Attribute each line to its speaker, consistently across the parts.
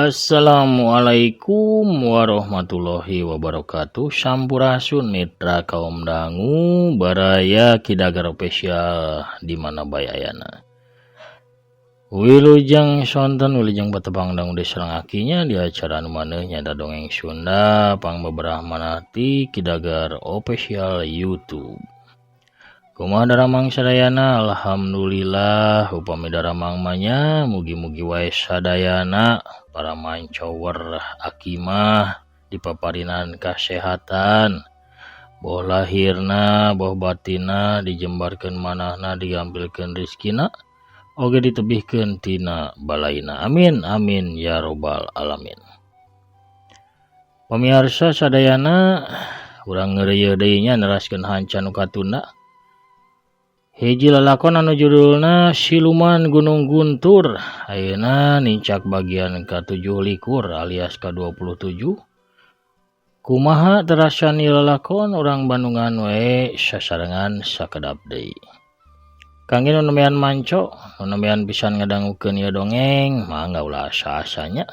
Speaker 1: Assalamualaikum warahmatullahi wabarakatuh. Sampurasun mitra kaum dangu baraya kidagar spesial di mana bayayana. Wilujeng sonten wilujeng batebang dangu deserang akinya di acara anu manehnya da dongeng Sunda pang beberapa manati kidagar official YouTube. Kumaha daramang sadayana, alhamdulillah upami daramang manya mugi-mugi wae sadayana para mancower akimah dipaparinan kasehatan, boh lahirna boh batina dijembarkeun manahna digampilkeun rezekina oge ditebihkeun tina balaina, amin amin ya robbal alamin. Pamirsa sadayana, urang ngeureuyeuh deui nya neraskeun hanca nu katunda. Hiji lalakon anu judulna Siluman Gunung Guntur ayeuna nincak bagian ke-17 alias ke-27. Kumaha terasani lalakon urang Bandungan we sasarengan sakedap deui. Kangge nu nemean manco, nu nemean pisan ngadangukeun ieu dongeng, mangga ulah asa-asanya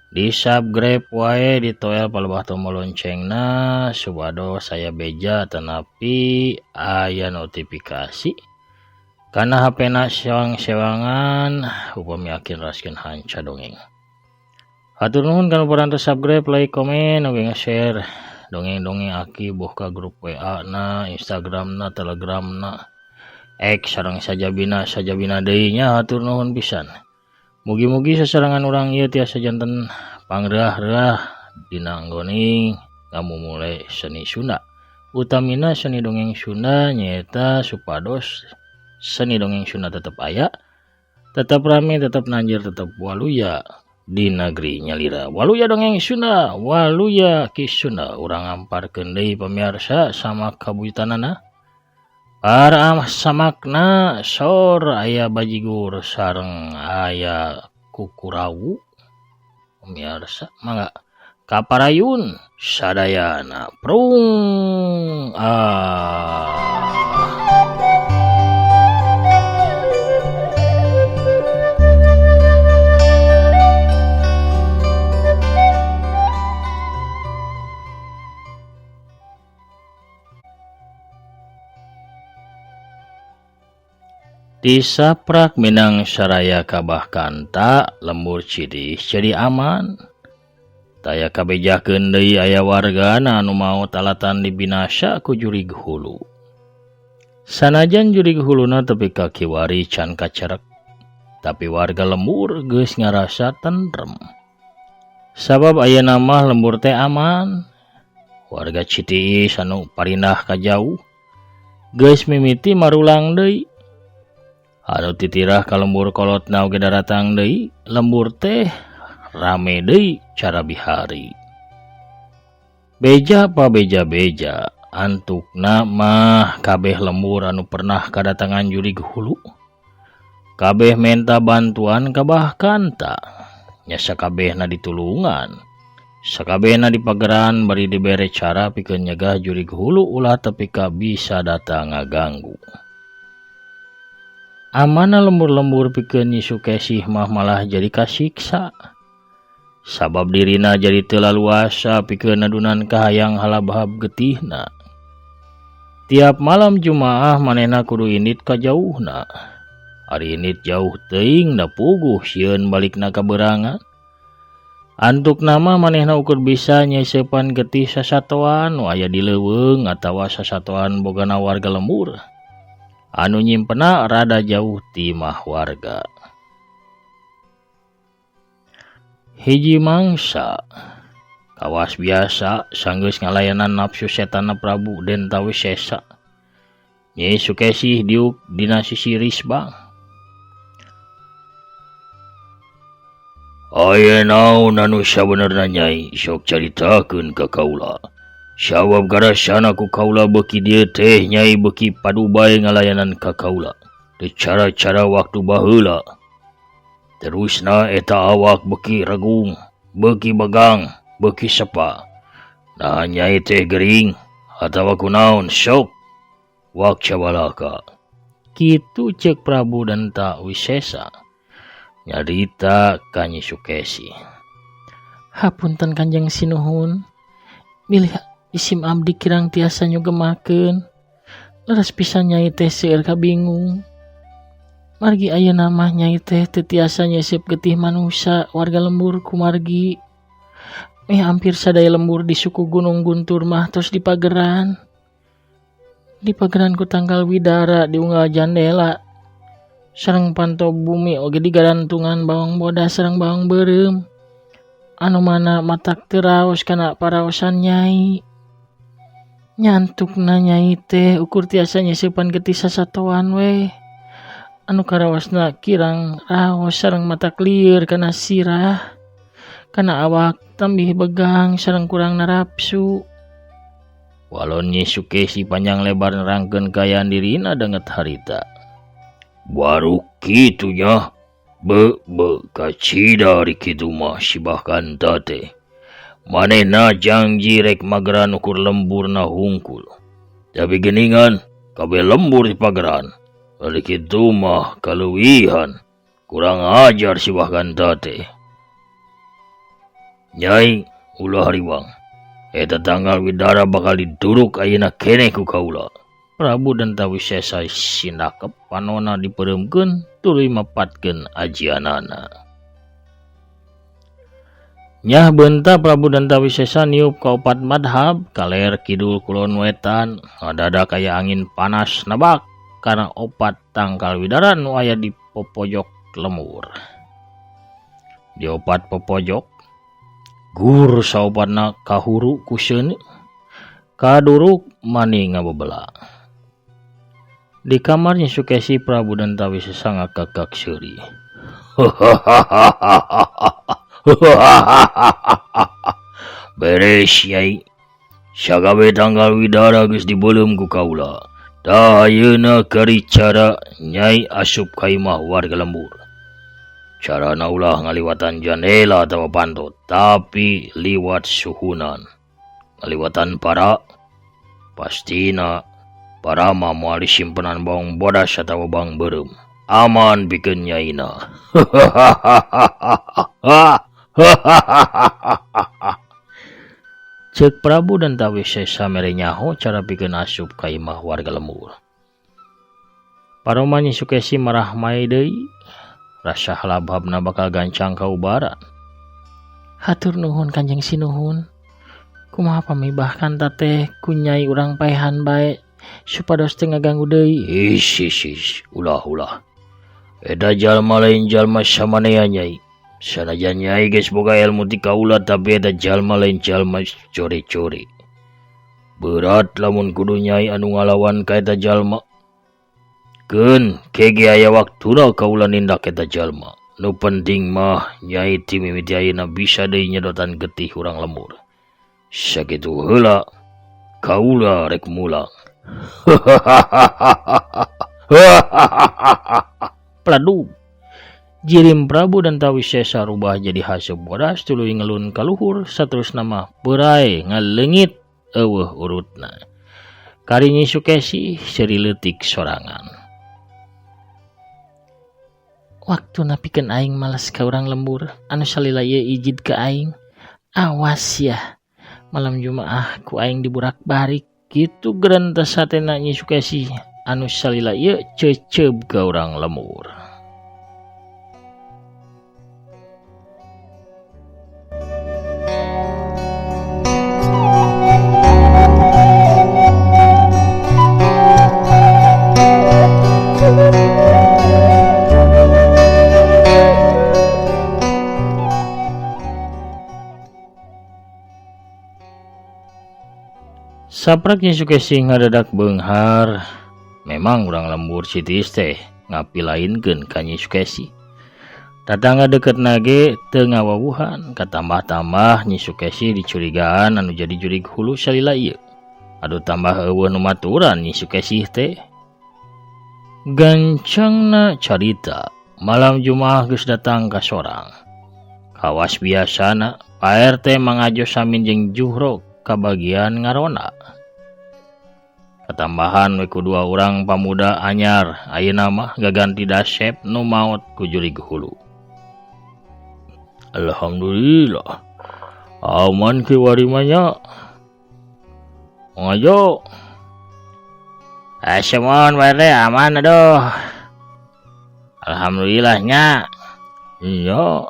Speaker 1: di subscribe wae ditoel palebah tombol loncengna supados saya beja tanapi aya notifikasi kana HP-na sewang-sewangan upami akin raskeun hanca dongeng. Hatur nuhun kana parantos subscribe, like, komen, oge nge-share dongeng-dongeng aki boh ka grup WA na, Instagram na, Telegram na, X sareng sajabina deui nya. Hatur nuhun pisan. Mugi-mugi sasarangan urang ieu tiasa janten pangreah-reah dina anggoning ngamumule seni Sunda. Utamina seni dongeng Sunda nyaeta supados seni dongeng Sunda tetep aya, tetep rame, tetep nanjir, tetep waluya di negeri nyalira. Waluya dongeng Sunda, waluya ki Sunda. Urang ngamparkeun deui pamirsa sama kabujutanana. Para samakna sor aya bajigur sareng aya kukurawu pemirsa, mangga kaparayun sadayana prung Disaprak Minang saraya kabah kanta lembur cidih jadi aman. Taya kabejakeun deui aya wargana anu maot alatan dibinasa ku jurig hulu. Sanajan jurig huluna tepi ka kiwari can kacerek, tapi warga lembur geus ngarasa tentrem. Sabab ayeuna mah lembur teh aman. Warga Citiis anu parindah ka jauh geus mimiti marulang deui. Anu titirah ka lembur kolotna oge daratang deui, lembur teh rame deui cara bihari. Beja pa beja-beja, antukna mah kabeh lembur anu pernah kadatangan jurig hulu. Kabeh menta bantuan kabah kanta, nya sakabehna ditulungan. Sakabehna dipageran bari dibere cara pikeun nyegah jurig hulu ulah tepi ka bisa datang ngaganggu. Amana lembur-lembur pikeun Nyi Sukesih mah malah jadi kasiksa. Sabab dirina jadi teu laluasa pikeun adunan kahayang halabahab getihna. Tiap malam Jumaah manehna kudu indit ka jauhna. Ari indit jauh teuing da puguh sieun balikna ka berangan. Antukna mah manehna ukur bisa nyeusepan getih sasatoan nu aya di leuweung atawa sasatoan bogana warga lembur anu nyimpena rada jauh ti mah warga. Hiji mangsa kawas biasa sanggeus ngalayanan nafsu setanna Prabu Dentawisesa, Nyi Sukesih diuk dina sisi Risbang. Aya naon anu sabenerna Nyai, sok caritakeun ka kaula. Sabab garasana ku kaula beuki dieu teh Nyai beuki padu bae ngalayanan ka kaula teu cara-cara waktu baheula. Terusna eta awak beuki regung, beuki begang, beuki sepa. Nah Nyai teh gering atawa kunaon sok wak cabalaka. Kitu ceuk Prabu Dentawisesa nyarita ka Nyi Sukesih. Hapunten Kanjeng Sinuhun, milih isim abdi kirang tiasa nyugemakeun. Leres pisan Nyai teh seueur kabingung. Margi ayeuna mah Nyai teh teu tiasa nyesep getih manusia warga lembur kumargi. Hampir sadaya lembur di suku Gunung Guntur mah tos di pageran. Di pageran ku tangkal widara di unggal jandela. Sareng pantau bumi oge digarantungan bawang bodas sareng bawang beureum. Anu mana matak teu raos kana paraosan Nyai. Nyantukna Nyai teh ukur tiasa nyesepan getih sasatoan we. Anu karaosna kirang raos sareng matak lieur kana sirah. Kana awak tambih begang sareng kurang narapsu. Walon Nyi Sukesi panjang lebar nerangkeun kayaan dirina denget harita. Baru kitunya. Kacida ari kitu mah sibah kanta teh. Manehna janji rek mageran ukur lemburna hungkul. Tapi geningan kabeh lembur di pageran. Ari kitu mah kaluwihan. Kurang ajar sibah kanta teh. Nyai, ulah hariwang. Eta tanggal widara bakal diduruk ayeuna keneh ku kaula. Prabu Dantawisesa sindakep panonna dipereumkeun tuluy mapatkeun ajianana. Nyah beunta Prabu Dantawisesa niup ka opat madhab kaler kidul kulon wetan ngadadak aya angin panas nebak kana opat tangkal widara nu aya di popojok lemur. Di opat popojok gur saopatna kahuru ku seuneu kaduruk mani ngabebela. Di kamarnya Sukesi Prabu Dantawisesa ngakak seuri. Beres Nyai. Sagawe tanggal widara geus dibeuleum ku kaula. Da ayeuna kari cara Nyai asup ka imah warga lembur. Carana ulah ngaliwatan jandela atawa pantot, tapi liwat suhunan. Ngaliwatan para pastina para mah moal disimpenan bawang bodas atawa bawang beureum. Aman pikeun nyaina. Ceuk Prabu Dantawisesa mere nyaho cara pikeun asup ka imah warga lembur. Paroma Nyi Sukesi marah mae deui. Rasa halab-habna bakal gancang kaubaran. Hatur nuhun Kanjeng Sinuhun. Kumaha pamibah kanta teh ku Nyai urang paehan bae supados teu ngaganggu deui. Ish, ulah. Eta jalma lain jalma samanea Nyai. Sanajan Nyai geus boga ilmu ti kaula tapi eta jalma lain jalma core-core. Berat lamun kudu Nyai anu ngalawan ka eta jalma. Keun kege aya waktuna kaula nindak eta jalma. Nu penting mah Nyai ti mimiti ayeuna bisa deui nyedotan getih urang lembur. Sakitu heula kaula rek mulang. Pladu. Jirim Prabu Dantawisesa rubah jadi haseup bodas tuluy ngelun ka luhur saterusna mah beurai ngaleungit eueuh urutna. Kari Nyi Sukesi seuri leutik sorangan. Waktu napikeun aing males ka urang lembur, anu salila ieu ijid ka aing. Awas ya, malam Jumaah ku aing diburak-barik. Kitu gerentes satena Nyi Sukesi, anu salila ieu ceuceub ka urang lembur. Saprak Nyi Sukesi ngadadak beunghar. Memang urang lembur citis teh ngapilainkeun ka Nyi Sukesi. Tatangga deketna ge teu ngawawuhan, katambah-tambah Nyi Sukesi dicurigaan anu jadi jurig hulu salila ieu. Adu tambah eueuh nu maturan Nyi Sukesi teh. Gancangna carita, malam Jumaah geus datang ka sorang. Kawas biasana, Pak RT mangajos samin jeung Juhro ka bagian ngarona. Ketambahan we kudua urang pamuda anyar ayeuna mah gaganti Dasep nu maot ku jurig hulu. Alhamdulillah. Aman kiwari manya. Ngajo. Semon bare aman aduh. Alhamdulillahnya. Iya,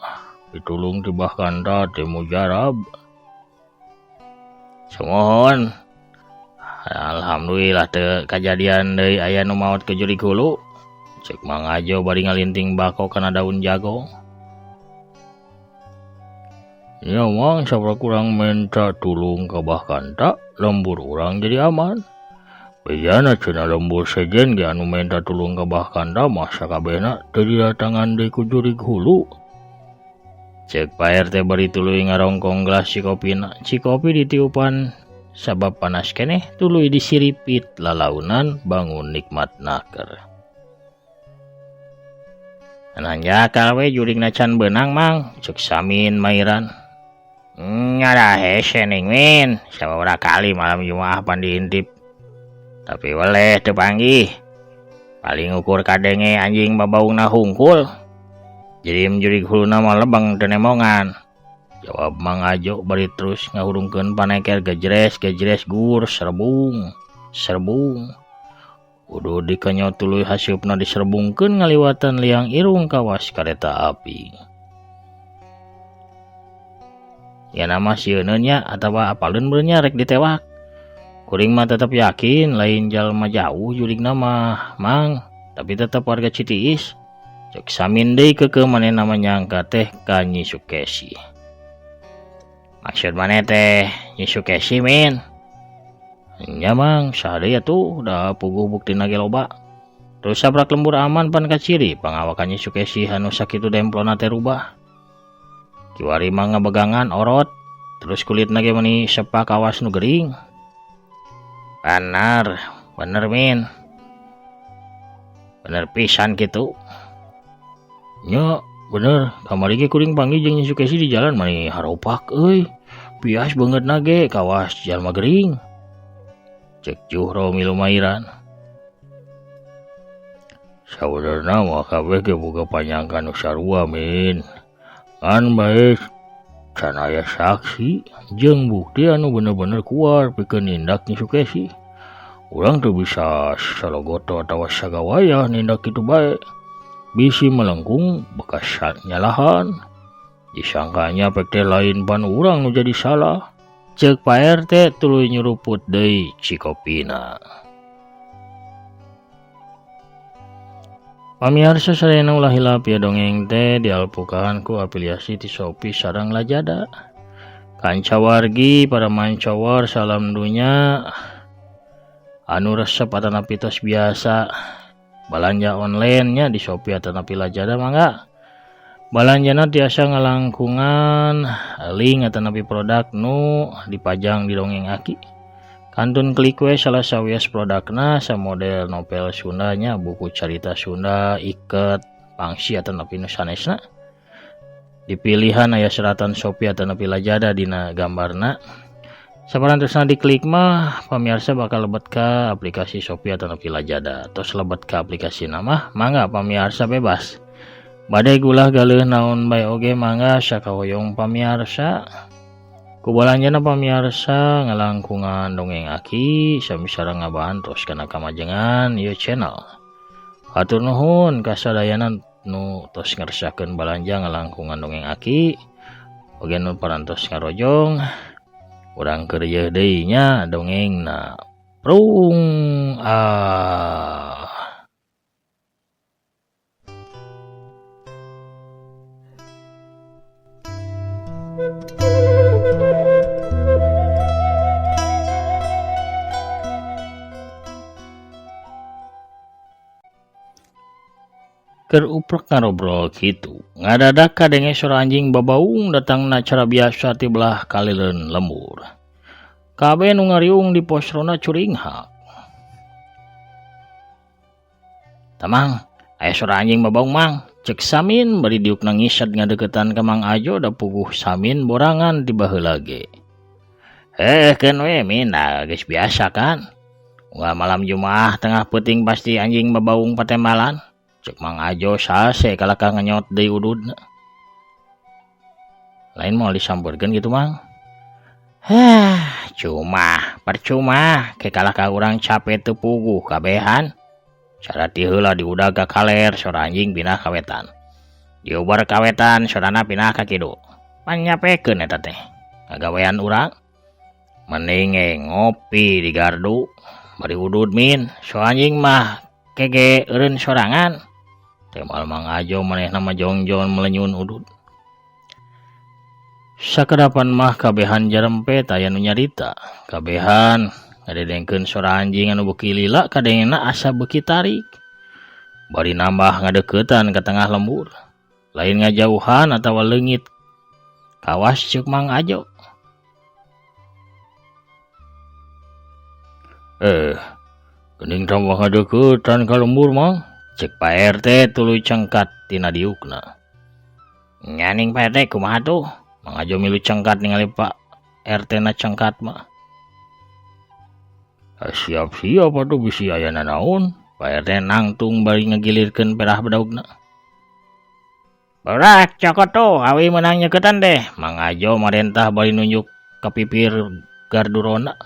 Speaker 1: ditulung tibah kanta teh mujarab. Semohon. Alhamdulillah teu kajadian deui aya nu maot ke jurig hulu. Cek Mang Ajo bari ngalinting bako kana daun jago. Ya Mang, sabra kurang minta tulung ka bahkan tak lembur urang jadi aman. Bejana cenah lembur sejen ge anu minta tulung ka bahkan tak masa kabehna teu didatangan deui ku jurig hulu. Cek Pak RT bari tuluy ngarongkong gelas cikopina. Cikopi ditiupan sabab panas keneh tuluy disiripit lalaunan bangun nikmat naker. Nanya kawe jurig nacan benang Mang, cek Samin Mairan. Nyada hese ning min, sababaraha kali malam Jumaah pan diintip. Tapi weleh teu panggih. Paling ukur kadenge anjing babaungna hungkul. Jadi jurig huluna mah lebang teu nemongan. Jawab Mang Ajo bari terus ngahurungkeun paneker gejres gur serbung. Udah dikenyo tuluy hasiupna diserbungkeun ngaliwatan liang irung kawas kareta api. Ya nama sieunnya atawa apaleun beurnya rek ditewak. Kuring mah tetep yakin lain jalma jauh jurig nama Mang, tapi tetep warga Citiis. Cek Samin deui keukeuh manehna nyangka teh ka Nyi Sukesi. Maksud maneh teh Nyi Sukesi min? Nya Mang, saha deui atuh da puguh buktina ge loba. Terus sabrak lembur aman pan kaciri pangawakan Nyi Sukesi anu sakitu demplona teh rubah. Kiwari mah ngabegangan orot, terus kulit nage meni sepak kawas nu gering. Bener min. Bener pisan gitu. Nya, bener, kamari ge kuring panggih jeung Nyi Sukesi di jalan mani haropak euy. Pias banget nage kawas jalma gering. Cek Juhro Milumairan. Saudara mah kabeh ge boga panyangka nu sarua min. Kan baik can aya saksi jeung bukti anu bener-bener kuat pikeun nindak Nyi Sukesi. Urang teu bisa salogoto atawa sagawaya nindak kitu bae. Bisi melengkung bekas nyalahan. Disangkanya pek teh lain pan urang nu jadi salah. Cek Pak RT tuluy nyuruput deui cikopina. Pamirsa sadayana ulah hilap ya dongeng teh dialpukahan ku afiliasi ti Shopee sareng Lazada. Kanca wargi para mancawar salam dunya anu resep atanapi tos biasa balanja online nya di Shopee atanapi Lazada mangga. Balanjana tiasa ngalangkungan link atanapi produk nu dipajang di dongeng aki. Kantun klik we salah sawias produkna samodel novel Sundanya, buku carita Sunda, iket, pangsi atanapi nu sanesna. Dipilihan aya seratan Shopee atanapi Lazada dina gambarna. Sabaran terusna diklik mah pamirsa bakal lebet ka aplikasi Shopee atanapi Lazada. Tos lebet ka aplikasi nama mangga pamirsa bebas. Bade gulah galeuh naon bae oge mangga sakahoyong pamirsa. Kubalanjana pamirsa ngalangkungan dongeng aki sami sareng ngabahan terus kana kamajengan ieu channel. Hatur nuhun kasadayana nu tos ngeresakeun balanja ngalangkungan dongeng aki. Oge nu parantos ngarojong urang keur yeuh deui nya dongengna. Prung Keur uprek ngarobrol kitu. Ngadadak kadenge suara anjing babaung datangna cara biasa ti belah kalileun lembur. Kabeh nu ngariung di posrona curinghak. Tamang, aya suara anjing babaung Mang. Cek Samin bari diuk nangisad ngadeukeutan ka Mang Ajo da puguh Samin borangan ti baheula ge. Keun we Min, geus biasa kan. Unggal malam Jumaah tengah peuting pasti anjing babaung patembalan. Cek Mang Ajo sase kalaka nganyot deui ududna. Lain mau disampeurkeun gitu Mang. Percuma ke kalah ka urang capek teu puguh kabehan. Cara ti heula diudag ka kaler sora anjing pindah kawetan. Diobar kawetan sorana pindah ka kidu. Pan nyapekeun eta teh. Ngagawean urang mending ngopi di gardu bari udud min. So anjing mah kege eureun sorangan. Teu mal Mang Ajo manehna mah jongjon melenyun udud. Sakadapan mah kabehan jarempet aya nu nyarita. Kabehan ngadedengkeun sora anjing anu beuki lila kadengna asa beuki tarik. Bari nambah ngadeuketan ka tengah lembur. Lain ngajauhan atawa leungit. Kawas ceuk Mang Ajo. Geuning tambah ngadeuketan ka lembur Mang. Cek Pak RT tuluy cengkat tina diukna. Nyaning Pak RT kumaha tuh? Mang Ajo milu cengkat ningali Pak RT na cengkat mah. Siap-siap atuh bisi aya nanaon. Pak RT nangtung bari ngagilirkeun perah bedaugna. Berak cokot tuh awi meunang nyeuketan deh. Mang Ajo marentah bari nunjuk ka pipir gardurona.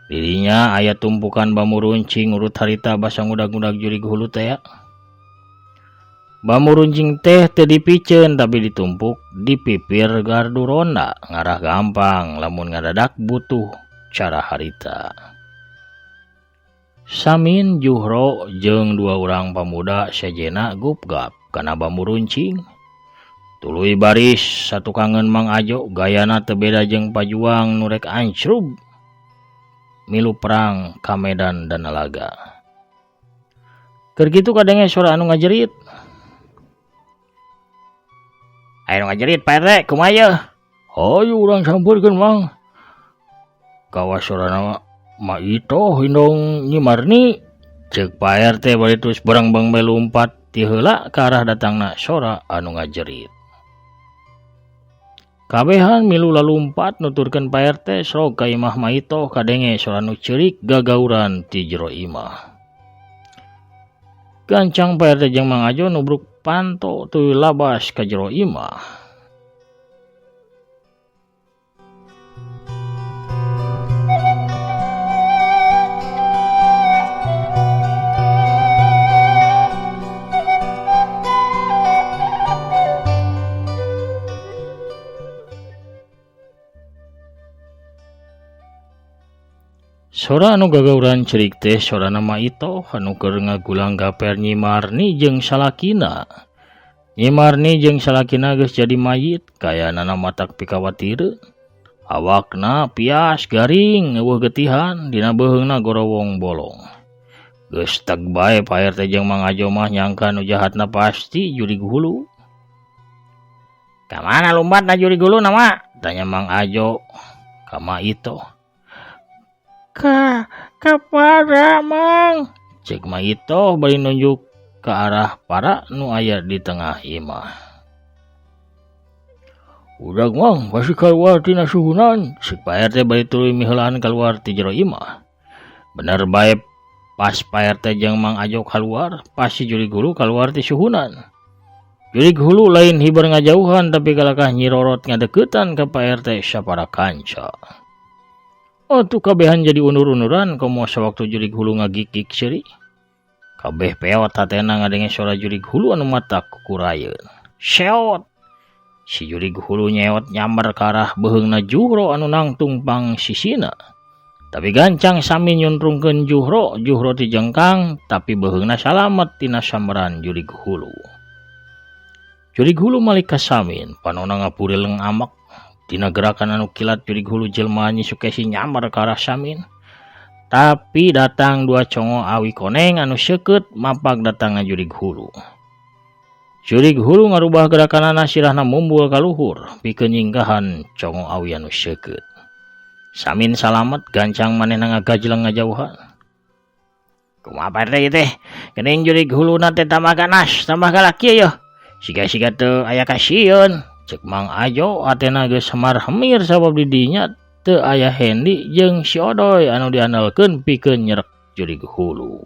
Speaker 1: Dirinya aya tumpukan bambu runcing urut harita basa ngudag-ngudag jurig hulu teh. Bambu runcing teh teu dipiceun tapi ditumpuk di pipir gardu ronda. Ngarah gampang lamun ngadadak butuh cara harita. Samin Juhro jeung dua urang pamuda sajena gupgap kana bambu runcing. Tuluy baris satukangeun Mang Ajo gayana teu beda jeung pajuang nu rek ancrub milu perang ka medan Danalaga. Keur kitu kadenge suara anu ngajerit. Anu ngajerit Pak RT kumaha ye? Hayu urang sampeurkeun Mang. Kawas sorana Ma Ito hindong Nyi Marni. Ceuk Pak RT bari terus barang-barang melumpat ti heula ka arah datangna sora anu ngajerit. Kabehan milu lalumpat nuturkeun Pak RT srog ka imah Ma Ito kadenge sora nu ceurik gagauran ti jero imah. Gancang Pak RT jeung Mang Ajo nubruk panto tuluy labas ka jero imah. Sora anu gagauran ceurik teh sorana Ma Ito anu keur ngagulang gaper Nyi Marni jeung salakina. Nyi Marni jeung salakina geus jadi mayit, kayanana matak pikawatireuh. Awakna pias garing eueuh getihan, dina beuheungna gorowong bolong. Geus teg bae Pak RT jeung Mang Ajo mah nyangka nu jahatna pasti jurig hulu. "Kamana lumbatna jurig hulu na, Mak?" tanya Mang Ajo ka Ma Ito. Ka para Mang, cek Ma Ito bari nunjuk ke arah para nu aya di tengah imah. Udag Mang pasti keluar tina suhunan, cek Pak RT bari tuluy miheulaan keluar ti jero imah. Bener bae pas Pak RT jeung Mang Ajo keluar, pasti jurig hulu keluar ti suhunan. Jurig hulu lain hibar ngajauhan tapi kalakah nyirorot ngadeuketan ka Pak RT sapara kanca. Tuh kabehan jadi undur-unduran komo sewaktu jurig hulu ngagikik seuri. Kabeh peot hatena ngadenge suara jurig hulu anu matak kukurayeun. Seot. Si jurig hulu nyeot nyamber ka arah beuheungna Juhro anu nangtung pang sisina. Tapi gancang sami nyuntrungkeun Juhro ti jengkang tapi beuheungna salamet tina samberan jurig hulu. Jurig hulu malik ka Samin panonna ngapureleng amak. Dina gerakan anu kilat jurig hulu jelema Nyi Sukesi nyamar ke arah Samin. Tapi datang dua congo awi koneng anu seukeut mapak datangna jurig hulu. Jurig hulu ngarubah gerakanana sirahna mumbul ka luhur pikeun nyinggahan congo awi anu seukeut. Samin salamet gancang manehna ngagajleng ngajauhan. Kumaha Pak RT teh? Geuning jurig huluna teh tambah ganas, tambah galak ieu. Siga-siga teu aya kasieun. Cek Mang Ajo atena geus semar hemir sabab di dinya teu aya Hendi jeung si Odoy anu diandalkeun pikeun nyerek jurig hulu.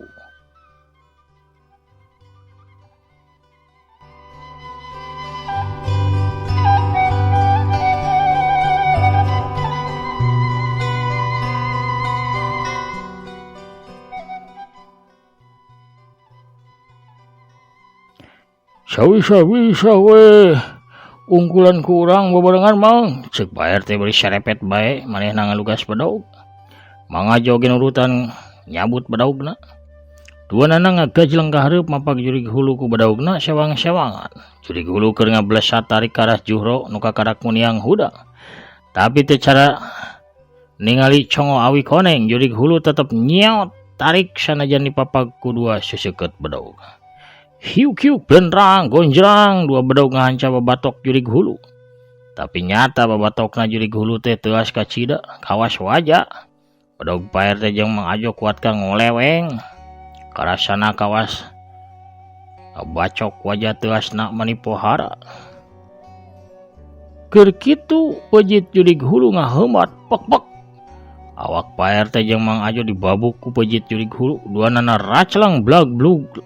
Speaker 1: Sawisa we ungkulan kurang bebarengan mang. Cek Pak RT beri serepet bae manehna ngalugas bedaug. Mang Ajo genurutan nyabut bedaugna. Dua nana ngagajlang ka hareup mapak jurig hulu ku bedaugna sewang-sewangan. Jurig hulu keur ngablesat tarik ka arah Juhro nu kakarak muniang huda. Tapi teu cara ningali congo awi koneng jurig hulu tetep nyeot tarik sanajan dipapag ku dua seseukeut bedaug. Hiuk-hiuk benrang gonjrang dua bedaug ngahanca babatok jurig hulu. Tapi nyata babatokna jurig hulu teh teuas ka cida kawas waja. Bedaug Pak RT jeung Mang Ajo kuat ka ngoleweng. Karasana kawas bacok wajah teasna manipohara. Keur kitu pejit jurig hulu ngahemat pek-pek. Awak Pak RT jeung Mang Ajo dibabuk ku pejit jurig hulu. Duanana raclang blag-blug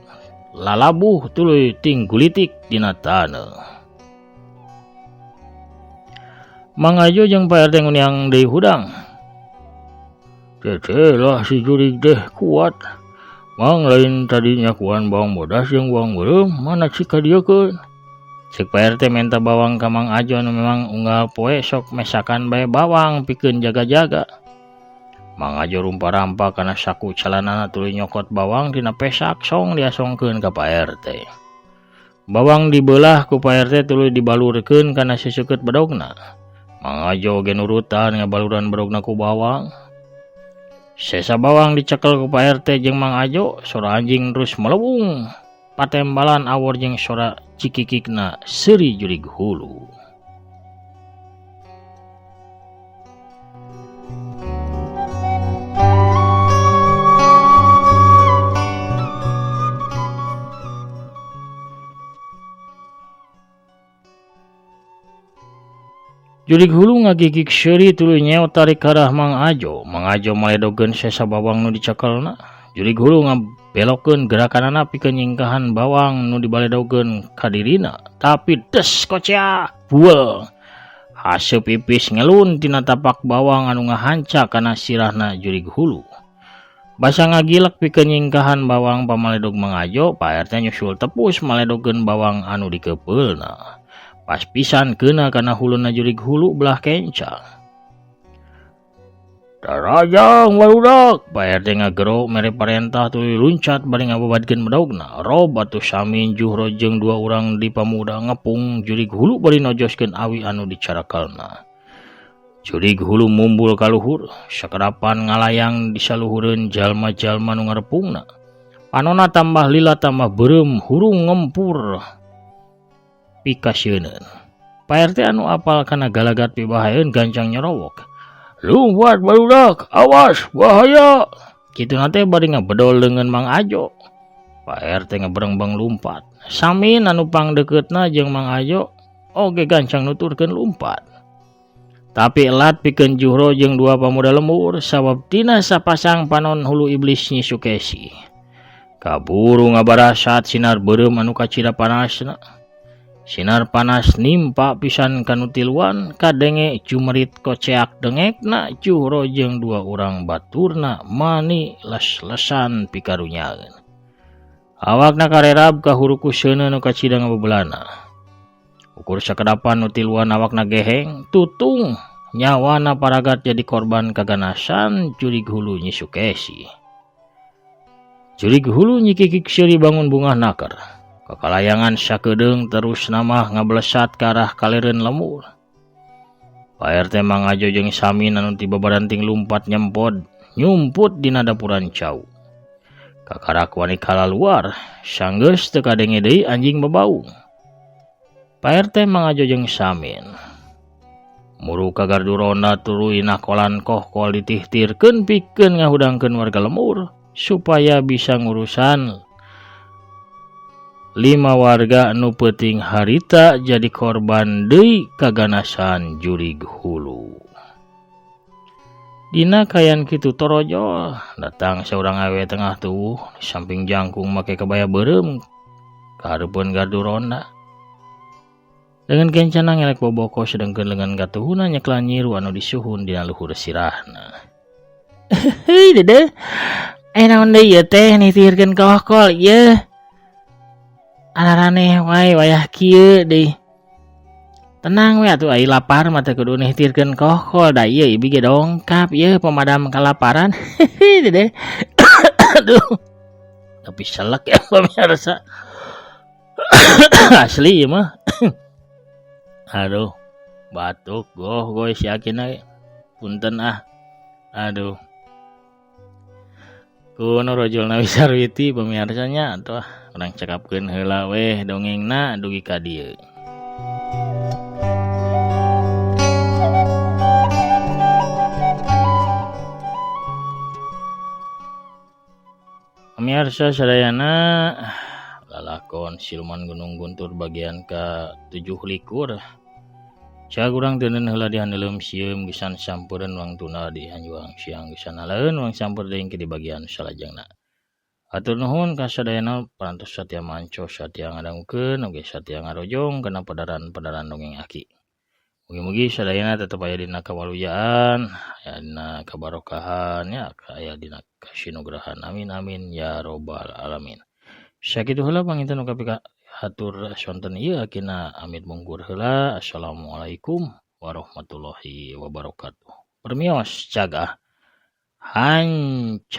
Speaker 1: lalabuh tuluy ting gulitik dina taneuh. Mang Ajo jeung Pak RT nguniang deui hudang. Teh lah si jurig deh kuat. Mang lain tadinya kuan bawang bodas yang bawang beureum mana cik kadiekeun. Cek Pak RT minta bawang ka Mang Ajo anu memang unggal poe sok mesakan bae bawang pikeun jaga-jaga. Mang Ajo rumpa-rampa kana saku calanana tuluy nyokot bawang dina pesak song diasongkeun ka Pak RT. Bawang dibelah ku Pak RT tuluy dibalurkeun kana seseukeut bedaugna. Mang Ajo ge nurutan ngabaluran bedaugna ku bawang. Sesa bawang dicekel ku Pak RT jeung Mang Ajo, sora anjing terus melebung. Patembalan awor jeung sora cikikikna seuri jurig hulu. Jurig hulu ngagigik seuri tuluy nyeot tarik karah Mang Ajo. Mang Ajo maledogeun sesa bawang nu dicekelna. Jurig hulu ngabelokkeun gerakanana pikeun nyingkahan bawang nu dibaledogeun ka dirina. Tapi des kocea buel. Haseup pipis ngelun tina tapak bawang anu ngahanca kana sirahna jurig hulu. Basa ngagilek pikeun nyingkahan bawang pamaledog Mang Ajo, Pak RT nyusul tepus maledogeun bawang anu dikepeulna. Pas pisan keuna kana huluna jurig hulu belah kencang. Darajang waludak, Pak RT ngagero mere parentah tuluy luncat bari ngababadkeun bedaugna. Rob atuh sami Juhro jeung dua urang di pamuda ngepung jurig hulu bari nojoskeun awi anu dicarakalna. Jurig hulu mumbul ka luhur, sakarapan ngalayang di saluhureun jalma-jalma nu ngarepungna. Panonna tambah lila tambah beureum hurung ngempur. Pikasieun. Pak RT anu apal kana galagat pibahaeun gancang nyerowok. Lumpat barudak, awas bahaya. Kitu nate bari ngabedol dengan Mang Ajo. Pak RT ngaberengbeng lumpat. Sami anu pangdeukeutna jeung Mang Ajo oge gancang nuturkeun lumpat. Tapi elat pikeun Juhro jeung dua pamuda lembur sabab tina sapasang panon hulu iblis Nyi Sukesi. Kaburu ngabarasat sinar beureum anu kacida panasna. Sinar panas nimpa pisan kanu tiluan kadenge cumerit koceak dengekna Juhro jeung dua urang baturna mani les-lesan pikarunyaeun. Awakna karerab ka huruku seuneu nu kacida ngabebelana. Ukur sakedapan nu tiluan awakna geheng tutung nyawana paragat jadi korban kaganasan jurig hulu Nyi Sukesi. Jurig hulu nyikikik seuri bangun bungah naker. Kakalayangan sakedeung terus namah ngablesat ke arah kalereun lemur. Pak RT Mang Ajo jeung Samin anu tiba baranting lumpat nyumput dina dapuran cau. Kakarak wani kalaluar, sanggeus teu kadenge deui anjing bebaung. Pak RT Mang Ajo jeung Samin muru ka gardu ronda tuluy nakolan kohkol ditihtirkeun pikeun ngahudangkeun warga lemur supaya bisa ngurusan 5 warga anu peuting harita jadi korban deui kaganasan jurig hulu. Dina kayan kitu torojo datang seorang awe tengah tubuh di samping jangkung make kabaya beureum ka hareupeun gardu ronda. Dengan kencana ngelek boboko sedengkeun lengan katuhuna nyeklan nyiru anu disuhun dina luhur sirahna. Hei dede, naon deui ieu teh nitihirkeun kohkol ieu? Anarane wae wayah kieu deui. Tenang we atuh ai lapar mah teu kudu nihtirkeun kokol da ieu ibi ge dongkap ieu pemadam kelaparan. Dede. Aduh. Tapi selek ya pemirsa. Asli ieu mah. Aduh. Batuk goh si Akina ge. Punten ah. Aduh. Kuno Rojulna Wisarwiti pemirsanya atuh urang cekapkeun heula weh dongengna dugi ka dieu. Pemirsa sadayana lalakon Siluman Gunung Guntur bagian ke-17. Cak urang teuneun heula di haneuleum sieum gesan sampeureun wangtuna di hanjuang siang gesan aleun wang sampeur deui ke di bagian salajengna. Hatur nuhun ka sadayana parantos satia manco satia ngadangukeun oge satia ngarojong kana padaran-padaran dongeng Aki. Mugi-mugi sadayana tetep aya dina kawalujaan, aya dina kabarokahan ya, aya dina kasinugrahan. Amin amin ya robbal alamin. Sakitu heula panginten ukapi hatur sonten ieu Akina amit mungkur heula. Assalamualaikum warahmatullahi wabarakatuh. Permios cagah hancang.